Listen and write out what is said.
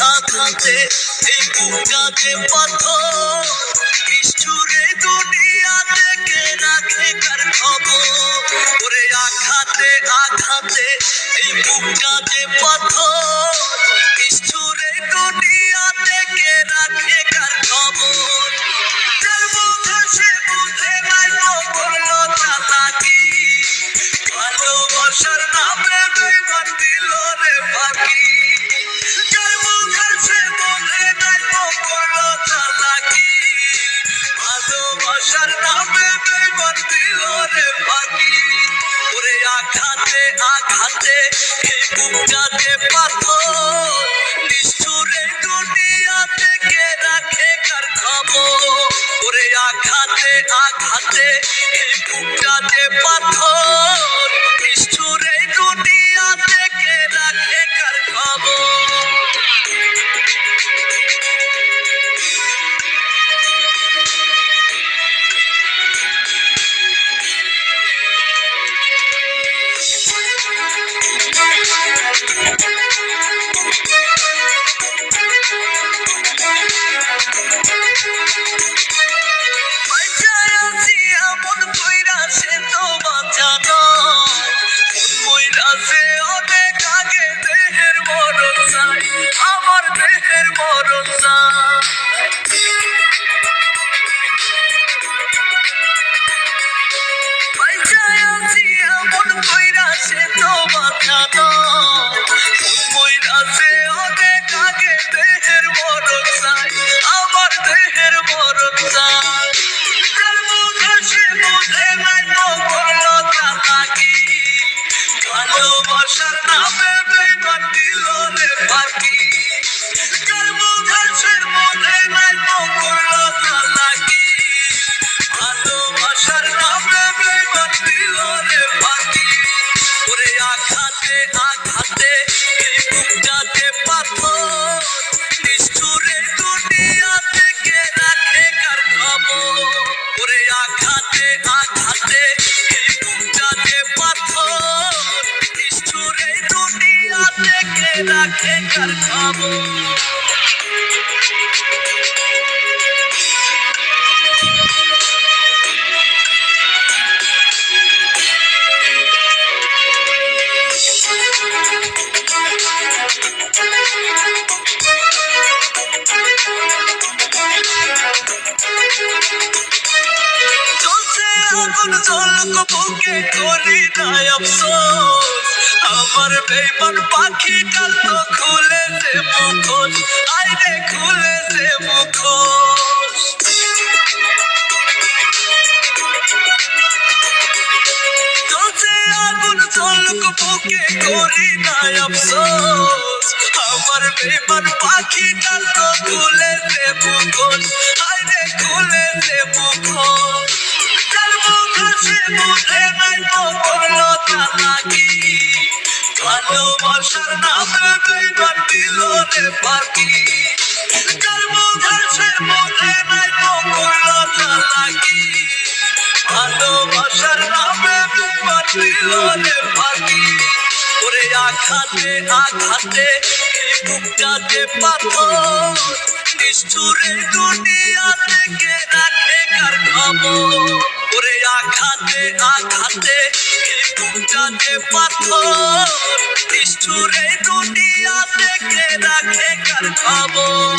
আঘাতে এই বুকটাতে পাথর নিষ্ঠুরে দুনিয়া থেকে রাখে কার খবর ওরে আঘাতে এই বুকটাতে পাথর নিষ্ঠুরে দুনিয়া থেকে রাখে কার খবর যার বুঝে সে বুঝে নাই করলো চালাকি ভালোবাসার নামে বেইমান দিল রে ফাঁকি ভালোবাসার নামে বেইমান দিল রে ফাঁকি ওরে আঘাতে এই বুকটাতে পাথর নিষ্ঠুরে দুনিয়া থেকে রাখে কার খবর ওরে আঘাতে এই বুকটাতে পাথর নিষ্ঠুরে দুনিয়া থেকে রাখে কার খবর আমার দেহের মরণ এমন কইরা সে তো বাঁচানো কইরাছে অনেক আগে দেহের মরণ চাই আমার দেহের মরণ চাই যার বুঝে সে বুঝে নাই করলো চালাকি ভালোবাসার নামে বেইমান দিল রে ফাঁকি যার বুঝে সে বুঝে নাই করলো চালাকি ভালোবাসার নামে বেইমান দিল রে ফাঁকি ওরে আঘাতে এই বুকটাতে পাথর নিষ্ঠুরে দুনিয়া থেকে রাখে কার খবর ওরে আঘাতে এই বুকটাতে পাথর নিষ্ঠুরে দুনিয়া থেকে রাখে কার খবর জলক বুকে করি নাই আফসোস আমার বেইমান পাখি কাল তো খুলেছে মুখোশ আইরে খুলেছে মুখোশ চলছে আগুন জলক বুকে করি নাই আফসোস আমার বেইমান পাখি কাল তো খুলেছে মুখোশ আইরে খুলেছে মুখোশ সে বুঝে নাই করলো চালাকি ভালোবাসার নামে বেইমান দিল রে ফাঁকি যার বুঝে সে বুঝে নাই করলো চালাকি ভালোবাসার নামে বেইমান দিল রে ফাঁকি ওরে আঘাতে এই বুকটাতে পাথর নিষ্ঠুরে দুনিয়া থেকে রাখে কার খবর ওরে আঘাতে এই বুকটাতে পাথর নিষ্ঠুরে দুনিয়া থেকে রাখে কার খবর